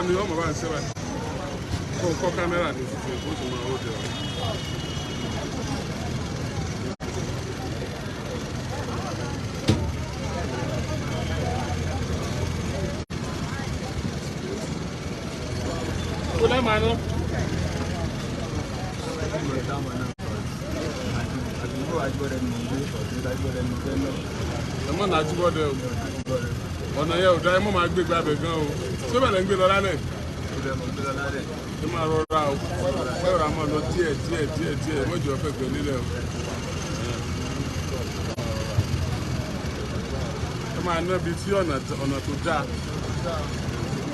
ni ọmọ bá ń ṣe báyìí. Kó kọ́ kámẹ́rà ní títí ó sì máa ó jẹ. Kó lẹ́ máa ná. Ẹ̀mọ́ náà Ajíbọ́dẹ o. Ọ̀nà yẹn ò dá ẹ̀mọ́ máa gbé gbàbẹ̀ gan o. Ṣé bẹ̀rẹ̀ ń gbé lọ lálẹ́? Ṣé máa rọra o? Ṣé ra máa lọ díẹ̀ mọ́jọ fẹ̀gbẹ́ nílẹ̀ o. Ẹ máa ná bi tí ọ̀nà tó dáa.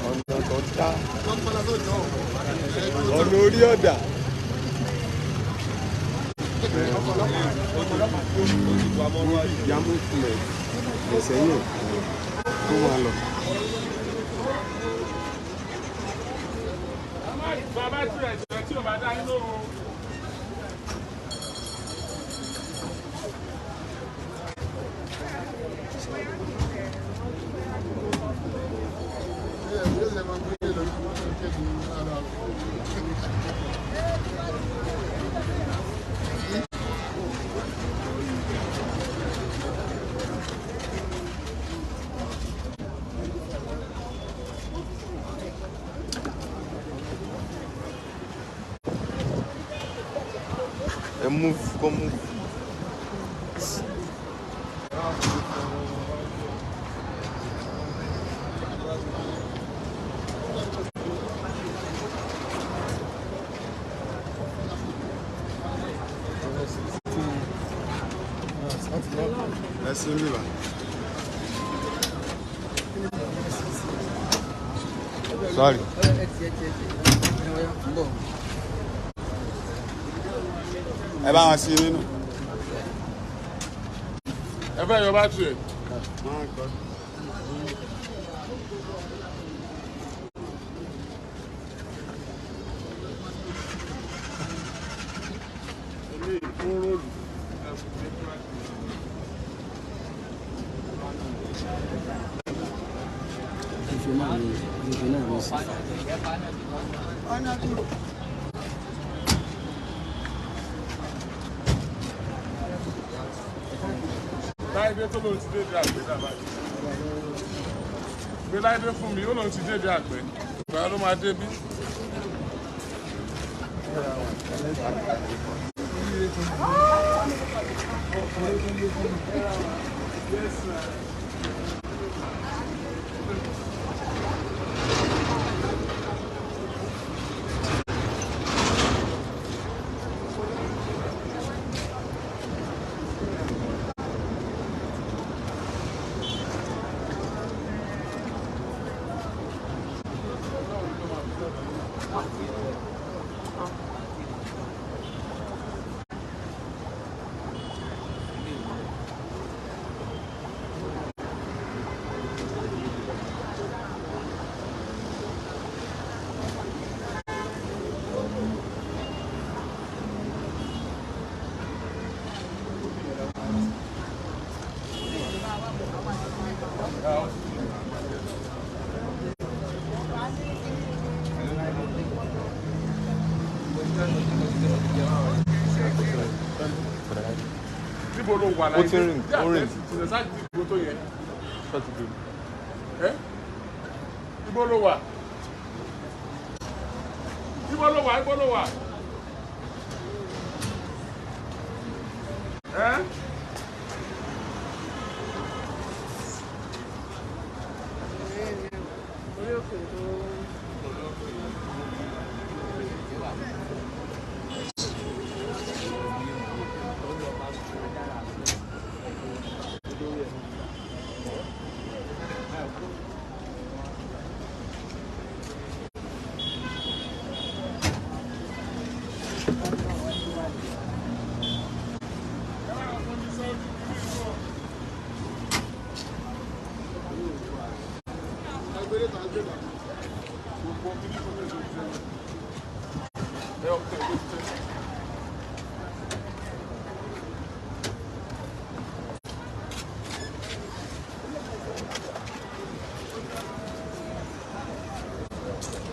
Ọ̀nà tó dáa. Ọ̀nà orí ọ̀dà. Ìyàmú tilẹ̀ ẹ̀sẹ̀ yẹn tó máa lọ. Bàbá tirẹ̀ jẹ́ tí ò bá dá yín lóhùn. Move, come move. Let's see me. Sorry. Ẹ bá wọn sí nínú. Ẹ fẹ́ yọ bátìrì. Láìdé tó lóun ti dé di àgbẹ̀ náà báyìí. Gbé Láìdé fún mi, ó lóun ti dé di àgbẹ̀. Ìgbà ló máa dé bí. Níbo ló wà láyé? Ó ti rìn, ó rìn. Ìṣẹ̀lẹ̀ sáà ti gbó tó yẹ. Ṣọ́ọ̀tì gbé. Ẹ́ níbo ló wà? Níbo ló wà? Níbo ló wà? Ẹ́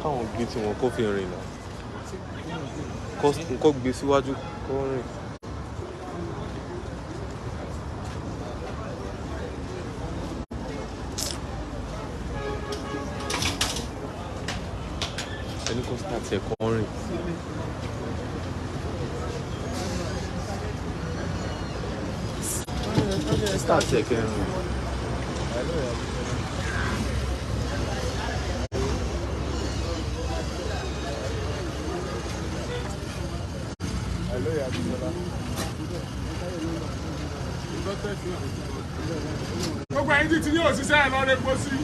káwọn gbé tí wọn kó fi rìn náà. Kó gbé síwájú kó rìn. Ẹni kó start ẹ̀ kó rìn. Start ẹ̀ kẹ́ rìn. Gbogbo ẹ̀yin tí yóò ṣiṣẹ́ ẹ̀ lọ́rẹ́ pọ̀ sí.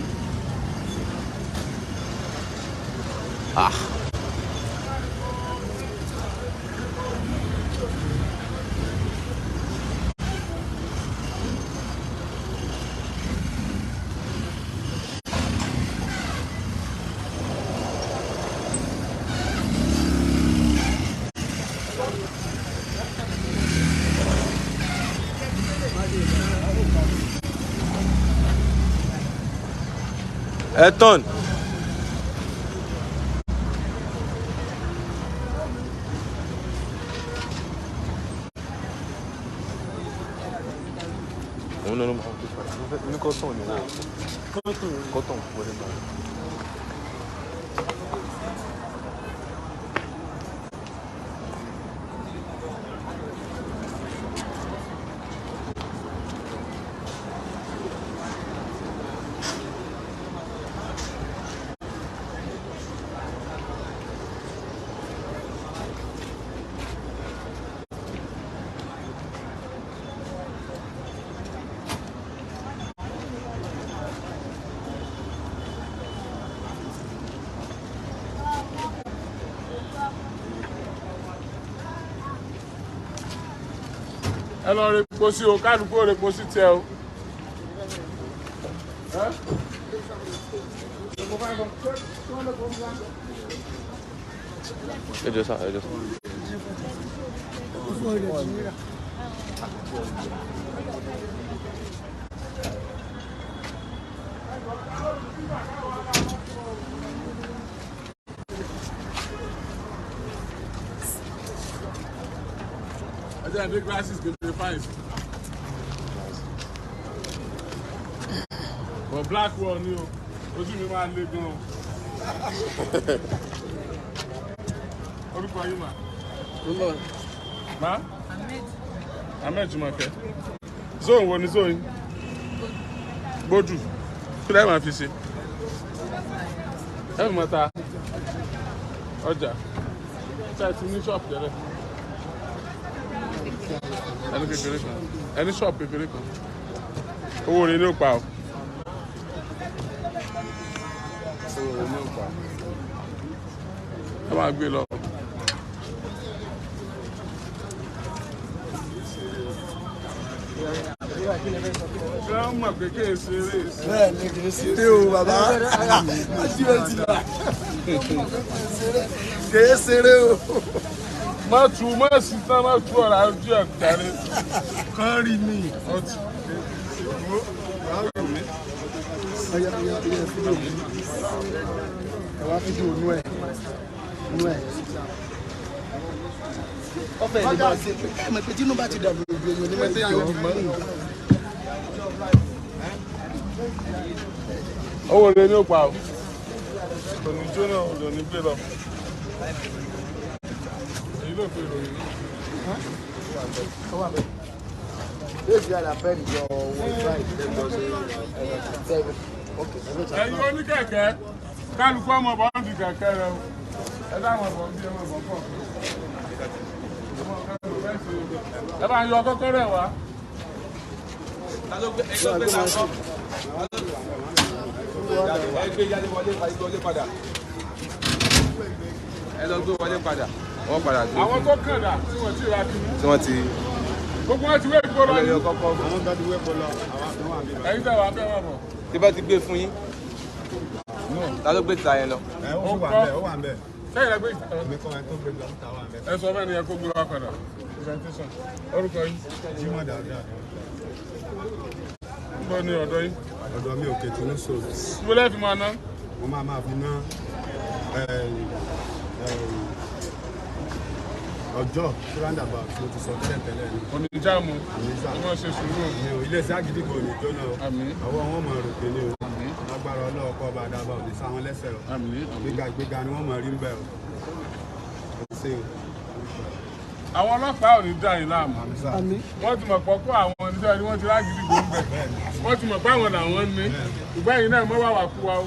Eton. Òun náà ló máa ń fi padà. Ní kọ́tọ̀n ni wọ́n. Kọ́tọ̀n wọlé báyìí. Ẹ lọ rẹ epo sí o, kálukú rẹ epo sí tiẹ̀ o. Ẹjọ́ sá, ẹjọ́ sá. I think glasses can be fine. But black one, you know, what do you mean, man? What do you call you, man? Ma? Ahmed Jumoke. Zone, what is zone? Bodu. Kí lẹ máa fi ṣe? Ẹ mọ̀ ta ọjà. Ṣé ti ní shop tẹ́lẹ̀? Ẹni kékeré kan. Ẹni shop kékeré kan. Owó rẹ̀ ní òpá o. Owó rẹ̀ ní òpá. Ẹ máa gbé lọ. Ṣé mọ̀ pé kí n ṣeré? Bẹ́ẹ̀ ni kì í ṣeré o bàbá. Ajíwèjì là. Kì í ṣeré o. Má tu má sí tán má tu ọ̀rọ̀ ojú ẹ̀ jáde. Kán rí mi. Ọtí. Ọya fídíò mi. Ẹ wá fídíò nú ẹ̀. Nú ẹ̀. Ọ̀fẹ́ ìlú bá ṣe pé ẹ̀ mọ̀ pé Tinubu bá ti dàbí òbí ẹ̀yọ́ ní mẹ́tẹ́ yàrá ìdìbò mọ́. Owó rẹ̀ ní òpá o. Kò ní jóná ọ̀dọ̀ ní gbé lọ. Èyí ló fi ìròyìn. This guy that paid your right. Ẹ̀yin oníkẹ̀kẹ́ kálukú ọmọ bọ́ǹdì kẹ̀kẹ́ rẹ o. Ẹ dáhùn ọ̀bọ̀n bí ọmọ ọ̀bọ̀n pọ̀. Ẹ bá ń yọ kọ́kọ́rọ́ ẹ̀ wá. Ẹ lọ gbé wọlé padà. Wọ́n padà gbé. Àwọn tó kàn dà tí wọ́n ti ra kìíní. Tí wọ́n ti. Gbogbo wọn ti wé ìgbó lọ ní. Àwọn tó ti wé pọ̀ lọ. Ẹ̀yin tẹ̀ wá bẹ́ẹ̀ wà bọ̀. Tí bá ti gbé fún yín. Ta ló gbé ta yẹn lọ? Ó wà ń bẹ̀. Sẹ́yìn rẹ̀ gbé ìta. Ẹ sọ bẹ́ẹ̀ ni ẹ kó gbé wá padà. Presentation. Orúkọ yín. Jímọ̀ dáadáa. Ń bọ̀ ní ọ̀dọ́ yín. Ọ̀dọ̀ mi ò kètò ní sòrò. Mo lẹ́ẹ̀fì máa ná. Mo máa fi ná ọjọ́ roundabout ló ti sọ tẹ́lẹ̀ ní. oníjàmù ọmọ ṣe sùúrù. ilé iṣẹ́ àgídìgbò ní jóná o. àmín. ọwọ́ wọn mọ̀ rògbè ní o. àmín. agbára ọlọ́ọ̀kọ́ bá dábàá òní sáwọn lẹ́sẹ̀ o. àmín. gbéga ni wọ́n mọ̀ rí ń bẹ̀ o. àwọn ọlọ́pàá ò ní dá yín láàmú. wọ́n ti mọ̀ pọ́kọ́ àwọn oníṣẹ́ ni wọ́n ti rágídìgbò ń bẹ̀. wọ́n ti mọ̀ pé àwọn làwọn ní. ìgbẹ́ yìí náà mọ́ wà wà kú wa o.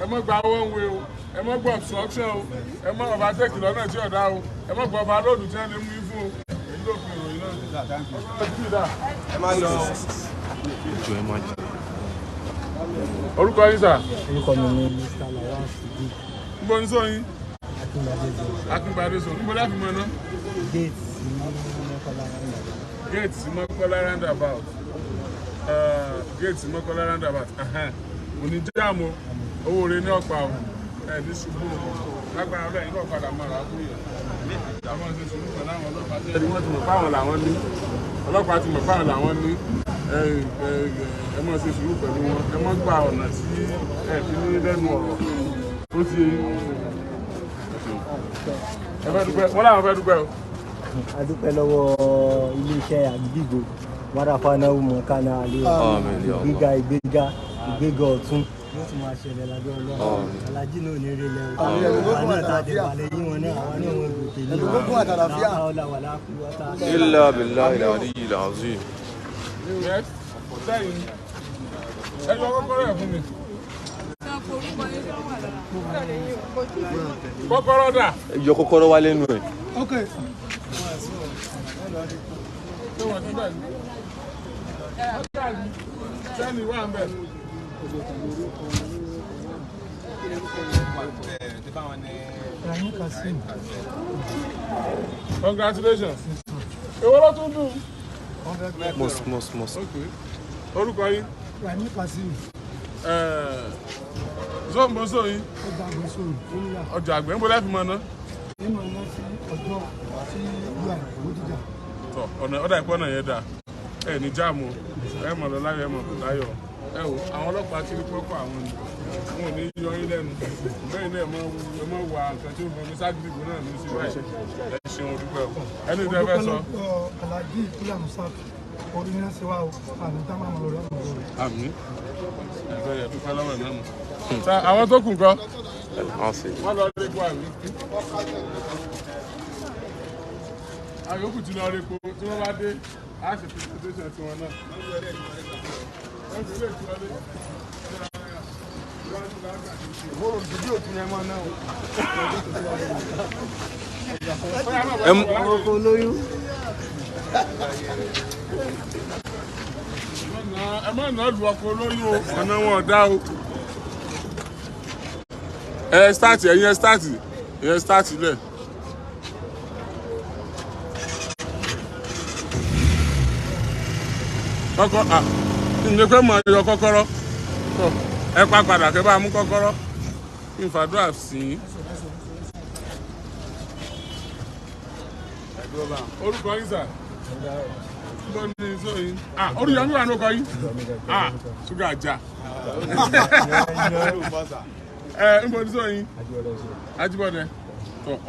ẹ mọ́ gba owó ń we o. ẹ mọ́ gbọ́ obstruction o. ẹ mọ́ ọba tẹ́kì lọ́nà tí ọ̀dá o. ẹ mọ́ gbọ́ ọba lóòdù tí wọ́n lè mú fún o. èyí ló fi ìròyìn náà. ẹ má lọ. orúkọ yín sà. orúkọ mi ni Mr. Lawal Sidi. níbo ní sóyin. Akínbádé Akínbádé sọ níbo láti mọ ná. gate sí Mọ́kọ́lá roundabout. Gate sí Mọ́kọ́lá roundabout. Oníjàmù owó rẹ̀ ní ọ̀pá o. Ní ṣubú lágbára ọlọ́yin náà padà mọ́ra kúrò. àwọn ṣe sùúrù pẹ̀lú àwọn ọlọ́pàá tí wọ́n ti mọ̀ fáwọn làwọn ní. ọlọ́pàá ti mọ̀ fáwọn làwọn ní. ẹ mọ̀ ṣe sùúrù pẹ̀lú wọn. ẹ mọ̀ gba ọ̀nà tí ẹ fi ní lẹ́nu ọ̀rọ̀ tó ti ẹ fẹ́ dúpẹ́ wọ́n làwọn fẹ́ dúpẹ́ o. a dúpẹ́ lọ́wọ́ iléeṣẹ́ àgídìgbò wàràfàánà mọ̀kánà àlẹ́ ìgbéga ọ̀tún yóò tún máa ṣẹlẹ̀ lábẹ́ ọlọ́run alájí náà ní eré lẹ́wọ̀ àwọn náà tá a dé balẹ̀ yí wọn náà àwọn náà wọn gòkè ní Illa billahi al-aliyyil azim. sẹ́yìn ẹ lọ kọ́kọ́rọ́ ẹ̀ fún mi. kọ́kọ́rọ́ dà. Yọ kọ́kọ́rọ́ wá lẹ́nu ẹ̀. ok. ṣé wọ́n ti bẹ̀ ní. sẹ́ni wà ń bẹ̀. Congratulations. Èwo ló tún dùn? Mos. Orúkọ yín? Rani Kasim. Zomboso yín? Ọjà àgbẹ̀ ń bọ́ láti mọ̀ ná. Nínú iná sí ọjọ́ sí UI Bódìjà. Tọ́ ọ̀nà ọ̀dà ìpọ́ náà yẹn dà. Ẹ ní jáàmù, ẹ mọ̀ lọ láyọ̀ ẹ mọ̀ kò láyọ̀. Ẹ wò àwọn ọlọ́pàá ti rí pọ́pọ́ àwọn ni. Wọn ò ní yọ yín lẹ́nu. Bẹ́ẹ̀ ni ẹ mọ̀ wà nǹkan tí ó fọ́ mi ságídìgbò náà ní sí báyìí. Ẹ ṣeun dúpẹ́ o. Ẹni tí ẹ fẹ́ sọ. Alájí Ìpínlẹ̀ Musa orí iná sí wa o, àmì tá máa mọ̀ lórí ọ̀nà òru. Àmín. Ẹ̀fẹ́ yẹ dúpẹ́ lọ́wọ́ náà nù. Àwọn tó kù ńkọ́? Wọ́n lọ rí epo àmì. Àyókù ti lọ rí epo tí wọ́n bá dé, á ṣe presentation tiwọn náà. Ìwọ́rò ìdíjí òtún yẹn máa náà. ọkọ̀ olóyún. Ẹ má nà lu ọkọ̀ olóyún o, ọ̀nà wọn ọ̀dá o. Ẹ stáàtì ẹ̀yin ẹ stáàtì lẹ̀. Kọ́kọ́ ǹjẹ́ pé mo yọ kọ́kọ́rọ́ ẹ pa padà kẹ́ bá mú kọ́kọ́rọ́ kí n fàdúrà sí i. Orúkọ yín sà? Oriyomi wà ní ọkọ yín? Ṣúgà já. Ń bọ̀ ní sọ yín? Ajíbọ̀dẹ.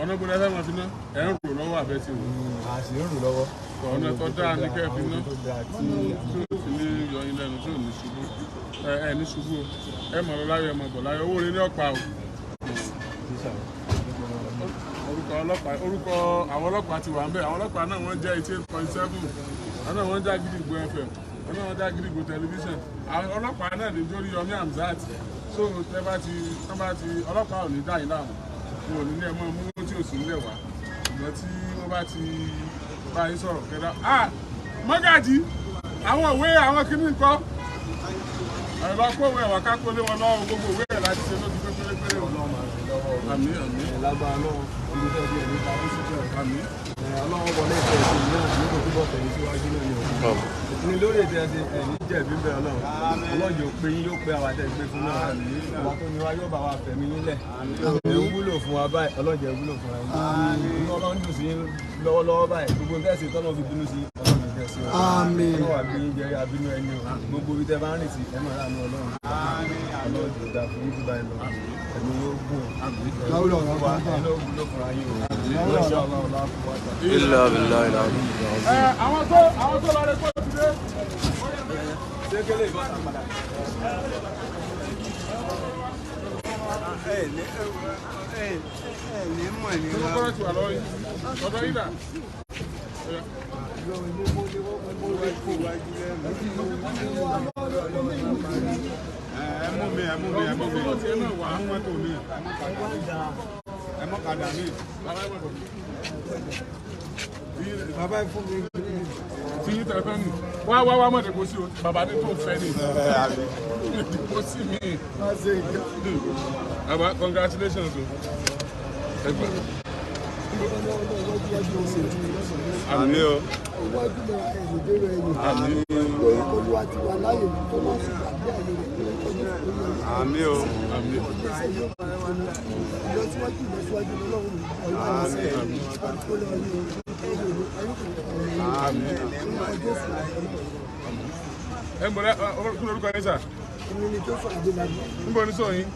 Ọ̀nà gbọdọ̀ fẹ́ máa fi ná. Ẹ̀ ń rò lọ́wọ́ àbẹ́tì o. A sì ń rò lọ́wọ́. Ọ̀nà tó dáa ní kẹ́ fi ná. Tí ó fi ní yọyin lẹ́nu tí ò ní ṣubú. Ẹ ní ṣubú o. Ẹ mọ̀ lọ láyọ̀ ẹ mọ̀ bọ̀ láyọ̀ owó rẹ ní ọ̀pá o. Orúkọ àwọn ọlọ́pàá ti wà ń bẹ̀. Àwọn ọlọ́pàá náà wọ́n jẹ́ 88.7. Àwọn náà wọ́n já Gidigbo FM. Àwọn náà wọ́n já Gidigbo tẹlifíṣàn. Àwọn ọlọ́pàá náà lè jó Oriyomi Hamzat. So tẹ́ bá ti ọlọ́pàá ò ní dá yín láàmú. Wọn ò ní ní ẹ mọ́ mú tí ò sí nílẹ̀ wá. Ṣùgbọ́n tí wọ́n bá ti bá yín sọ̀rọ̀ kẹ́dá. Mọ́gàjì àwọn òwe àwọn kìíní nǹkan. Ẹ̀rọ kó òwe ẹ̀wà ká kólé wọn lọ́wọ́ gbogbo òwe ẹ̀ láti ṣe lójú pépérépéré wọn. Àmín. Lágbára náà, olùdókòwò bí ẹni ta ló sì jẹ́ Àmín. ọlọ́wọ́ wọlé ìfẹ́ ìṣẹ́ náà nígbà tó bọ̀ tẹ̀yìn síwájú náà ni òun. Ní lórí ètò ẹ̀sìn ẹ̀ní jẹ̀bi bẹ́ẹ̀ ọlọ́run. Ọlọ́jọ́ pé yín yóò pé àwọn àtẹ̀gbẹ́ fún náà. Àwa tó ní wa yóò bá wa fẹ̀mí nílẹ̀. Ẹ̀ ń wúlò fún wa báyìí, ọlọ́jọ́ wúlò fún wa. Ọlọ́run dùn sí lọ́wọ́lọ́wọ́ báyìí. Gbogbo nǹkan ẹ̀sìn tọ́lọ́ fi bínú sí ọlọ́run nífẹ̀ẹ́ sí wọn. Àmín. Ọlọ́run àgbé yín jẹ́ abínú ẹni o. Gbogbo ibi tẹ́ bá ń rìn sí ẹ máa ránú Ọlọ́run. Ọlọ́run ti dá fún yín tí báyìí lọ. Ẹ̀mí yóò gùn. Láwùlọ̀ ọ̀rọ̀ Wa bàbá. ẹni ó wúlò fúnra yín o. Illa billahi al-azim. àwọn tó lọ rẹ pọ̀ ti dé. Ṣékélé ìbọn padà. Ní mọ̀ ní Ṣé kọ́kọ́rọ́ ti wà lọ́wọ́ yín? Ọ̀dọ̀ yín dà. bàbá ẹ fún mi. Tí yín tẹ̀ fẹ́ nù. Wá mọ̀ dìbò sí o. Bàbá ní tó fẹ́ ni. Dìbò sí mi. Bàbá congratulations o. Ẹgbẹ́. Àmì o. Iwájú lọ ẹ̀yìn dérò ẹ̀yìn. Àmì. Lórí olúwa ti wà láàyè tó lọ́ sí gbàgbé àyè rẹ̀ pé ọdún Àmì o. Àmì. ìlọsíwájú lọ́wọ́ ọlọ́run sí ọdún Àmì. Ẹ ń bọ̀ lẹ́ kí lórúkọ yín sà? èmi ni tó fà Adélábí. Ń bọ̀ ní sọ yín?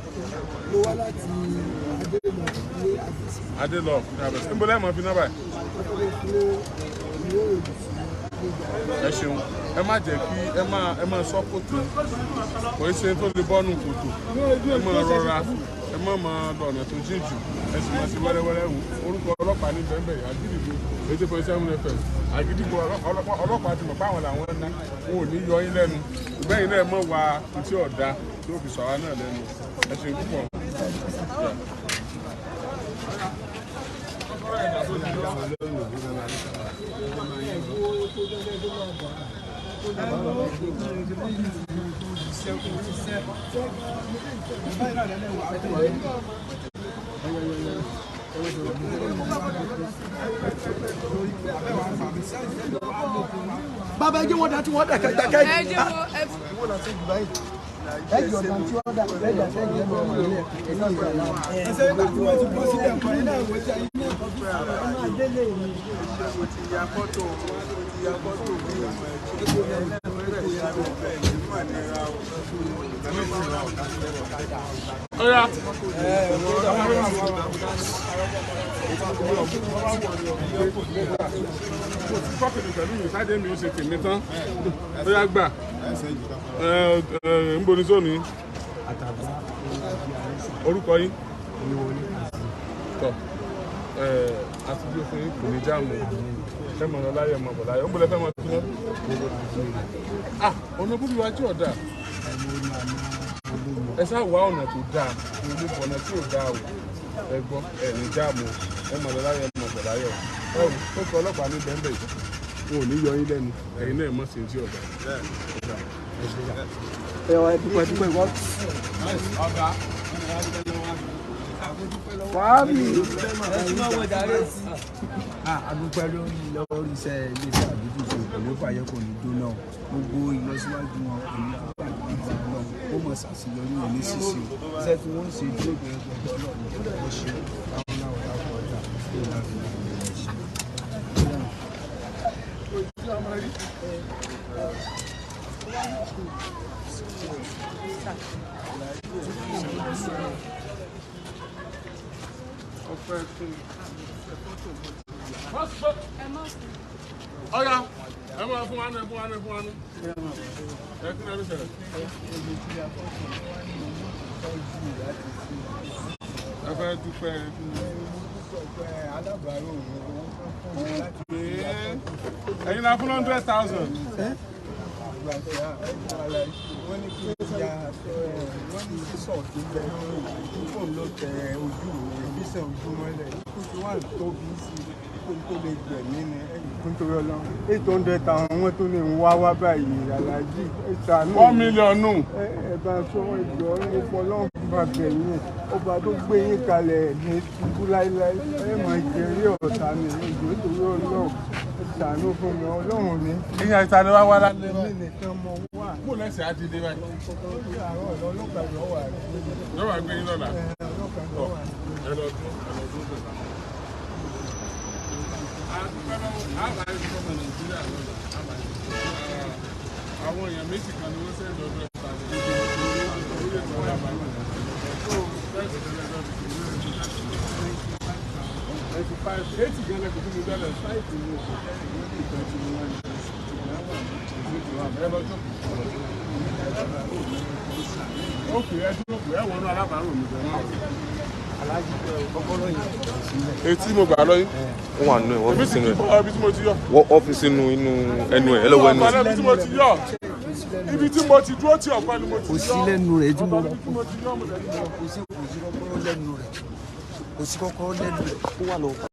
Mo wá láti Adélọ ní Àbẹ̀sí. Adélọ. Ń bọ̀ lẹ́ mọ̀ fi náà báyìí. Akọ́lé ìlú Òòrùn sí Ẹ ṣeun. Ẹ má jẹ́ kí ẹ máa sọ kòtò. Kò í ṣe tó lè bọ́nu kòtò. Ẹ máa rọra. Ẹ má máa lọ ọ̀nà tó jìn jù. Ẹ sì máa ṣe wẹ́rẹ́wẹ́rẹ́ wù. Orúkọ ọlọ́pàá ní bẹ́ẹ̀ Àgídìgbò 80.7 FM. Àgídìgbò ọlọ́pàá ti mọ̀ pé àwọn làwọn ní. Wọn ò ní yọ yín lẹ́nu. Ìgbẹ́yìn náà mọ̀ wá títí ọ̀dà tí ó fi sọ àwa náà lẹ́nu. Ẹ ṣeun púpọ̀. bàbá ẹjẹ wọn dá tí wọn dà kẹkẹ ẹjọ dá tí wọn dà ẹjọ sẹjẹ lọ nílẹ̀ ẹni ìgbàlá ẹsẹ ìgbà tí wọn ti bọ sílẹ̀ nǹkan iná ìwé tí ayé náà kọ fún àwọn ọmọ adélé mi. Mo ti ya fọ́tò mi ìgbò yẹn bẹ́ẹ̀ ṣe ló bẹ́ẹ̀ ní mà nira o. Ọ̀ya. Fọ́kìtì pẹ̀lú ìsáde mi ó ṣe tèmi tán. Ó yá gbà. Ń bo ní sóònù yín. Orúkọ yín. Tọ́ àti bí o fún yín kò ní jáàmù. Ẹ mọ̀ ọ́ láyé ọmọ bọ̀ láyé. Ó ń bọ̀lẹ́ fẹ́ mọ̀ sí náà. Ọ̀nà búburú wa tí ò dáa. Ẹ sá wá ọ̀nà tó dáa. Olúbọ̀ ọ̀nà tí ò dáa o. Ẹ gbọ́ ẹ̀ ní jáàmù. Ẹ mọ̀ ọ́ láyé ọmọ bọ̀ láyé. Ẹ wò ó kọ ọlọ́pàá ní bẹ́ẹ̀ bẹ́ẹ̀. Wọn ò ní yọ yín lẹ́nu. Ẹ̀yin náà mọ̀ sí ti ọ̀dà. ẹ wá dúpẹ́ ìwọ. Fáàmì Adúpẹ́ lórí iṣẹ́ iléeṣẹ́ àdúgbò ṣe pẹ̀lú fàyẹ kò ní jóná gbogbo ìlọsíwájú wọn kò ní àgbà náà ó mọ̀ ṣàṣeyọrí òní ṣíṣe iṣẹ́ tí wọ́n ń ṣe tí ó bẹ̀rẹ̀ pẹ̀lú ọlọ́run ó ṣe àwọn náà láwọn ọjà tó láti ṣe. Ọ̀ya. Ẹ máa fún wa nù. Ẹ kí ni ẹni ṣẹlẹ̀? Ẹ fẹ́ dúpẹ́ alábàárò ẹ̀yin náà fún 100,000. wọ́n ní kí wọ́n ní sísọ̀ tó bẹ fóònù ló tẹ ojú ìbísẹ̀ ojú mọ́lẹ̀ kó tí wọ́n tóbi sí kó tó lè gbẹ̀mí ni ẹ̀yìn tó rọ lọ 800,000 wọ́n tó lè ń wá báyìí aláàjì ìṣàánú 1 million nù. ẹ̀bá sọ́wọ́ ìjọ nípa ọlọ́run bá gbẹ̀yìn ọba tó gbé yín kalẹ̀ ní tìbú láíláí ẹ̀ mọ̀ ìjẹ́rí ọ̀tá mi ìjọ torí ọlọ́run ìṣàánú fún mi ọlọ́run ní. Ìyá ìtàlẹ́ wá wá lálẹ́. èmi nìkan mọ wá. Bó lẹ́sẹ̀ á ti dé báyìí. àárọ̀ ọlọ́pàá yọ̀ wà rẹ̀. Yọ̀wá gbé yín lọ́la. ọlọ́pàá yọ̀ wà rẹ̀. Ẹ lọ dún. àwọn èèyàn méjì kan ni wọ́n ṣe ń lọ́dọ̀ ẹ̀ta etí mo gbà lọ́yìn. wọ́n wà nínú ẹ̀ wọ́n fi sínú ẹ̀. ibi tí mo ti yọ. wọ́n fi sínú inú ẹnu ẹ̀ ẹlẹ́wọ̀ ẹnu ẹ̀. ibi tí mo ti yọ. ibi tí mo ti dúró tí ọ̀pá ni mo ti yọ. kò sí lẹ́nu rẹ̀ tí mo rọ mo ti yọ mo lẹ́nu rẹ̀. kò sí kọ́kọ́rọ́ lẹ́nu rẹ̀ kò sí kọ́kọ́rọ́ lẹ́nu rẹ̀. ó wà lọ.